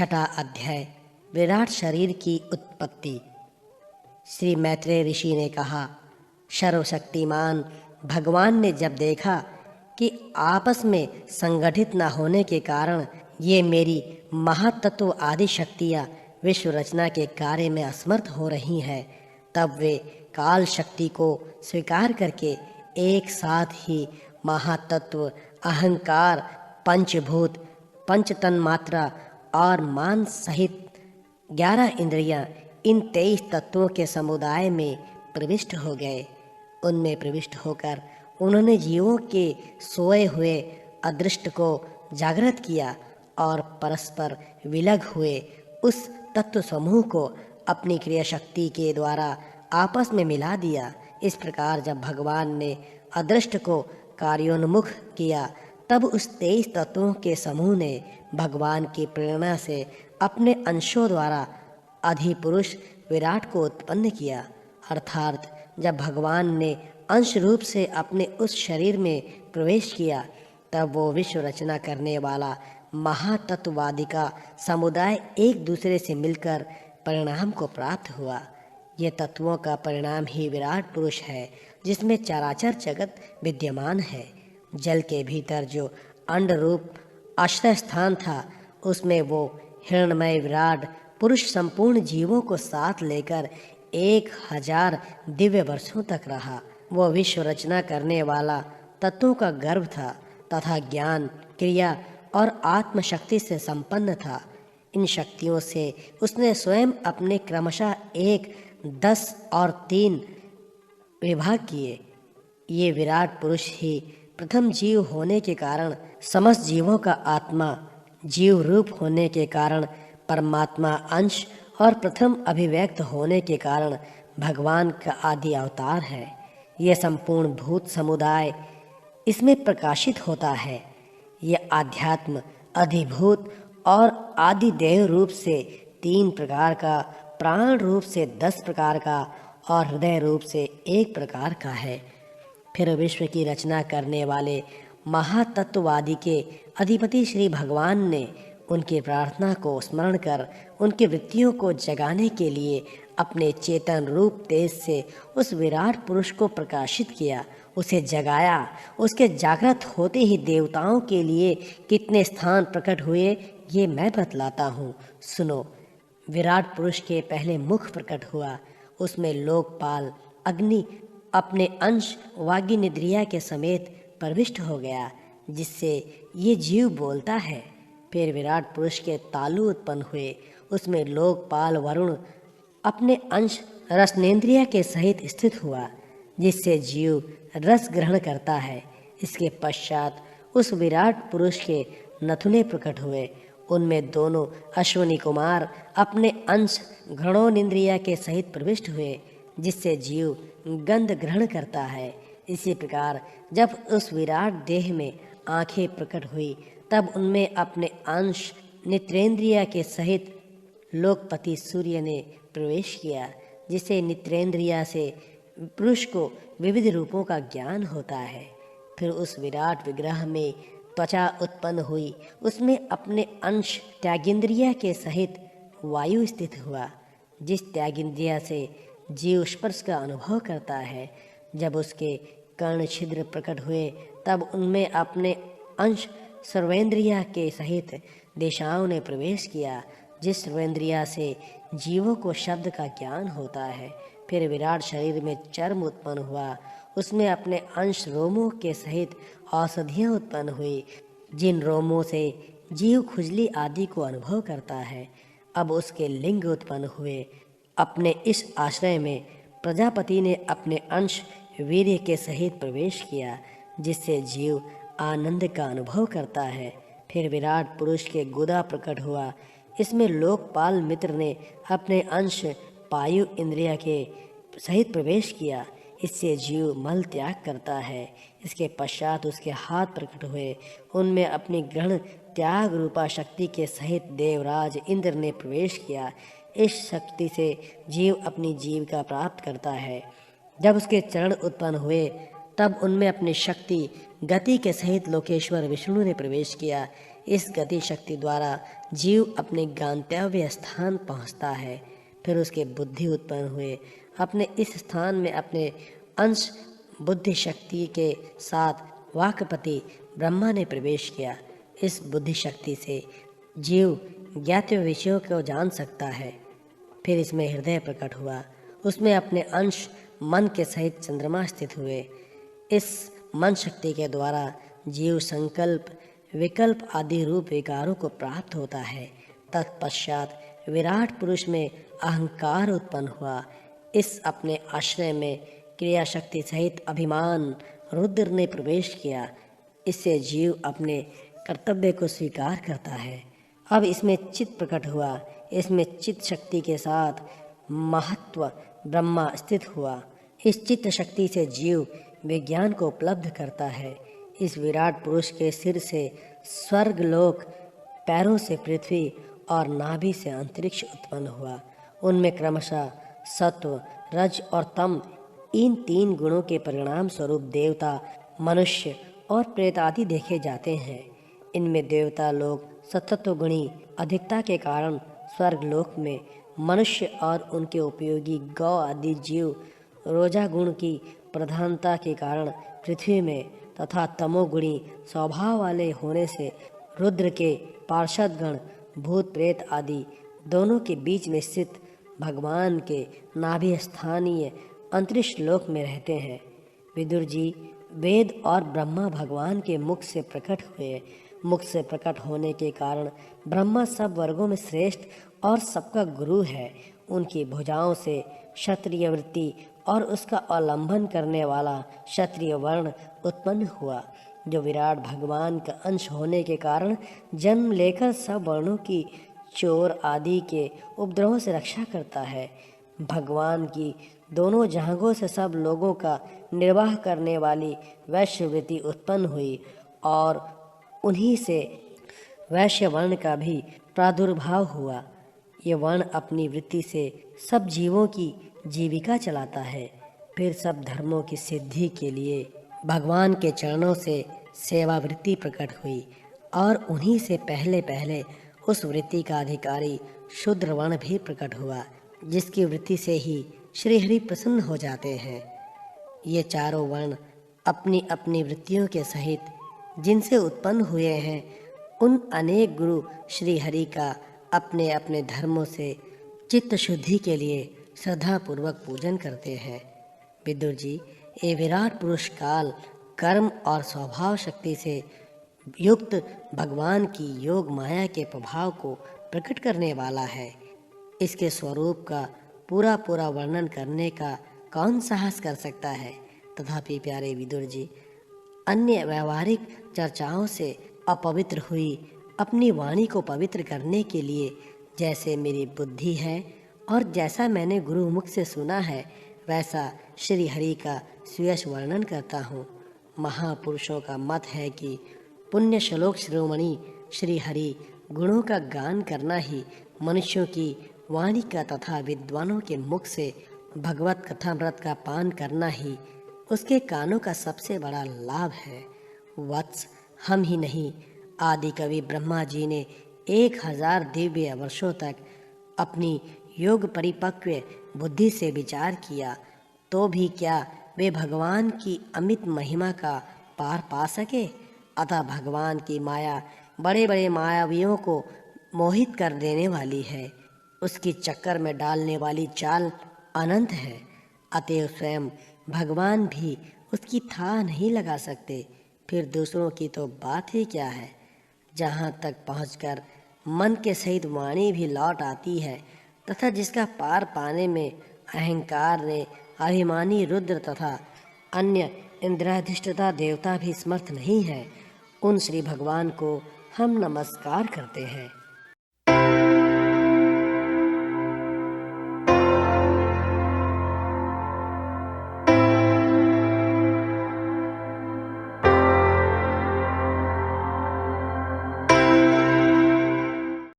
छठा अध्याय विराट शरीर की उत्पत्ति। श्री मैत्रेय ऋषि ने कहा, सर्वशक्तिमान भगवान ने जब देखा कि आपस में संगठित न होने के कारण ये मेरी महातत्व आदि शक्तियाँ विश्व रचना के कार्य में असमर्थ हो रही हैं, तब वे काल शक्ति को स्वीकार करके एक साथ ही महातत्व, अहंकार, पंचभूत, पंचतन मात्रा और मान सहित 11 इंद्रियां इन 23 तत्वों के समुदाय में प्रविष्ट हो गए। उनमें प्रविष्ट होकर उन्होंने जीवों के सोए हुए अदृष्ट को जागृत किया और परस्पर विलग हुए उस तत्व समूह को अपनी क्रिया शक्ति के द्वारा आपस में मिला दिया। इस प्रकार जब भगवान ने अदृष्ट को कार्योन्मुख किया, तब उस 23 तत्वों के समूह ने भगवान की प्रेरणा से अपने अंशों द्वारा अधिपुरुष विराट को उत्पन्न किया। अर्थात जब भगवान ने अंश रूप से अपने उस शरीर में प्रवेश किया, तब वो विश्व रचना करने वाला महातत्ववादी का समुदाय एक दूसरे से मिलकर परिणाम को प्राप्त हुआ। ये तत्वों का परिणाम ही विराट पुरुष है, जिसमें चराचर जगत विद्यमान है। जल के भीतर जो अंड रूप आश्रय स्थान था, उसमें वो हिरण्मय विराट पुरुष संपूर्ण जीवों को साथ लेकर 1000 दिव्य वर्षों तक रहा। वो विश्व रचना करने वाला तत्वों का गर्भ था तथा ज्ञान, क्रिया और आत्मशक्ति से संपन्न था। इन शक्तियों से उसने स्वयं अपने क्रमशः 1, 10 और 3 विभाग किए। ये विराट पुरुष ही प्रथम जीव होने के कारण समस्त जीवों का आत्मा, जीव रूप होने के कारण परमात्मा अंश और प्रथम अभिव्यक्त होने के कारण भगवान का आदि अवतार है। यह संपूर्ण भूत समुदाय इसमें प्रकाशित होता है। यह आध्यात्म, अधिभूत और आदि देह रूप से 3 प्रकार का, प्राण रूप से 10 प्रकार का और हृदय रूप से 1 प्रकार का है। फिर विश्व की रचना करने वाले महातत्ववादी के अधिपति श्री भगवान ने उनकी प्रार्थना को स्मरण कर उनकी वृत्तियों को जगाने के लिए अपने चेतन रूप तेज से उस विराट पुरुष को प्रकाशित किया, उसे जगाया। उसके जागृत होते ही देवताओं के लिए कितने स्थान प्रकट हुए, ये मैं बतलाता हूँ, सुनो। विराट पुरुष के पहले मुख प्रकट हुआ, उसमें लोकपाल अग्नि अपने अंश वागिनिद्रिया के समेत प्रविष्ट हो गया, जिससे ये जीव बोलता है। फिर विराट पुरुष के तालु उत्पन्न हुए, उसमें लोकपाल वरुण अपने अंश रसनेन्द्रिया के सहित स्थित हुआ, जिससे जीव रस ग्रहण करता है। इसके पश्चात उस विराट पुरुष के नथुने प्रकट हुए, उनमें दोनों अश्विनी कुमार अपने अंश घ्राणोनिंद्रिया के सहित प्रविष्ट हुए, जिससे जीव गंध ग्रहण करता है। इसी प्रकार जब उस विराट देह में आंखें प्रकट हुई, तब उनमें अपने अंश नेत्रेंद्रिया के सहित लोकपति सूर्य ने प्रवेश किया, जिससे नेत्रेंद्रिया से पुरुष को विविध रूपों का ज्ञान होता है। फिर उस विराट विग्रह में त्वचा उत्पन्न हुई, उसमें अपने अंश त्यागेंद्रिया के सहित वायु स्थित हुआ, जिस त्यागेंद्रिया से जीव स्पर्श का अनुभव करता है। जब उसके कर्ण छिद्र प्रकट हुए, तब उनमें अपने अंश सर्वेंद्रिया के सहित दिशाओं ने प्रवेश किया, जिस सर्वेंद्रिया से जीवों को शब्द का ज्ञान होता है। फिर विराट शरीर में चर्म उत्पन्न हुआ, उसमें अपने अंश रोमों के सहित औषधियाँ उत्पन्न हुई, जिन रोमों से जीव खुजली आदि को अनुभव करता है। अब उसके लिंग उत्पन्न हुए। अपने इस आश्रय में प्रजापति ने अपने अंश वीर्य के सहित प्रवेश किया, जिससे जीव आनंद का अनुभव करता है। फिर विराट पुरुष के गुदा प्रकट हुआ, इसमें लोकपाल मित्र ने अपने अंश पायु इंद्रिया के सहित प्रवेश किया, इससे जीव मल त्याग करता है। इसके पश्चात उसके हाथ प्रकट हुए, उनमें अपनी ग्रहण त्याग रूपा शक्ति के सहित देवराज इंद्र ने प्रवेश किया। इस शक्ति से जीव अपनी जीविका प्राप्त करता है। जब उसके चरण उत्पन्न हुए, तब उनमें अपनी शक्ति गति के सहित लोकेश्वर विष्णु ने प्रवेश किया। इस गति शक्ति द्वारा जीव अपने गंतव्य स्थान पहुँचता है। फिर उसके बुद्धि उत्पन्न हुए। अपने इस स्थान में अपने अंश बुद्धि शक्ति के साथ वाक्पति ब्रह्मा ने प्रवेश किया। इस बुद्धि शक्ति से जीव ज्ञात विषयों को जान सकता है। फिर इसमें हृदय प्रकट हुआ। उसमें अपने अंश मन के सहित चंद्रमा स्थित हुए। इस मन शक्ति के द्वारा जीव संकल्प विकल्प आदि रूप विकारों को प्राप्त होता है। तत्पश्चात विराट पुरुष में अहंकार उत्पन्न हुआ। इस अपने आश्रय में क्रिया शक्ति सहित अभिमान रुद्र ने प्रवेश किया। इससे जीव अपने कर्तव्य को स्वीकार करता है। अब इसमें चित्त प्रकट हुआ। इसमें चित्त शक्ति के साथ महत्व ब्रह्मा स्थित हुआ। इस चित्त शक्ति से जीव विज्ञान को उपलब्ध करता है। इस विराट पुरुष के सिर से स्वर्ग लोक, पैरों से पृथ्वी और नाभि से अंतरिक्ष उत्पन्न हुआ। उनमें क्रमशः सत्व, रज और तम इन 3 गुणों के परिणाम स्वरूप देवता, मनुष्य और प्रेत आदि देखे जाते हैं। इनमें देवता लोग सतत्व गुणी अधिकता के कारण स्वर्ग लोक में, मनुष्य और उनके उपयोगी गौ आदि जीव रोजा गुण की प्रधानता के कारण पृथ्वी में तथा तमोगुणी स्वभाव वाले होने से रुद्र के पार्षदगण भूत प्रेत आदि दोनों के बीच में स्थित भगवान के नाभि स्थानीय अंतरिक्ष लोक में रहते हैं। विदुर जी, वेद और ब्रह्मा भगवान के मुख से प्रकट हुए। मुख से प्रकट होने के कारण ब्रह्मा सब वर्गों में श्रेष्ठ और सबका गुरु है। उनकी भुजाओं से क्षत्रिय वृत्ति और उसका अवलंबन करने वाला क्षत्रिय वर्ण उत्पन्न हुआ, जो विराट भगवान का अंश होने के कारण जन्म लेकर सब वर्णों की चोर आदि के उपद्रवों से रक्षा करता है। भगवान की दोनों जहांगों से सब लोगों का निर्वाह करने वाली वैश्य वृत्ति उत्पन्न हुई और उन्हीं से वैश्य वर्ण का भी प्रादुर्भाव हुआ। ये वर्ण अपनी वृत्ति से सब जीवों की जीविका चलाता है। फिर सब धर्मों की सिद्धि के लिए भगवान के चरणों से सेवा वृत्ति प्रकट हुई और उन्हीं से पहले पहले उस वृत्ति का अधिकारी शूद्र वर्ण भी प्रकट हुआ, जिसकी वृत्ति से ही श्रीहरि प्रसन्न हो जाते हैं। ये चारों वर्ण अपनी अपनी वृत्तियों के सहित जिनसे उत्पन्न हुए हैं, उन अनेक गुरु श्रीहरि का अपने अपने धर्मों से चित्त शुद्धि के लिए श्रद्धापूर्वक पूजन करते हैं। विदुर जी, ये विराट पुरुष काल, कर्म और स्वभाव शक्ति से युक्त भगवान की योग माया के प्रभाव को प्रकट करने वाला है। इसके स्वरूप का पूरा पूरा वर्णन करने का कौन साहस कर सकता है। तथापि प्यारे विदुर जी, अन्य व्यवहारिक चर्चाओं से अपवित्र हुई अपनी वाणी को पवित्र करने के लिए जैसे मेरी बुद्धि है और जैसा मैंने गुरुमुख से सुना है, वैसा श्री हरि का सुयश वर्णन करता हूँ। महापुरुषों का मत है कि पुण्य श्लोक शिरोमणि श्री हरि गुणों का गान करना ही मनुष्यों की वाणी का तथा विद्वानों के मुख से भगवत कथामृत का पान करना ही उसके कानों का सबसे बड़ा लाभ है। वत्स, हम ही नहीं, आदि कवि ब्रह्मा जी ने 1000 दिव्य वर्षों तक अपनी योग परिपक्व बुद्धि से विचार किया, तो भी क्या वे भगवान की अमित महिमा का पार पा सके। अतः भगवान की माया बड़े बड़े मायावियों को मोहित कर देने वाली है। उसकी चक्कर में डालने वाली चाल अनंत है। अतएव स्वयं भगवान भी उसकी था नहीं लगा सकते, फिर दूसरों की तो बात ही क्या है। जहाँ तक पहुँचकर मन के सहित वाणी भी लौट आती है तथा जिसका पार पाने में अहंकार ने अभिमानी रुद्र तथा अन्य इंद्राधिष्ठता देवता भी समर्थ नहीं है, उन श्री भगवान को हम नमस्कार करते हैं।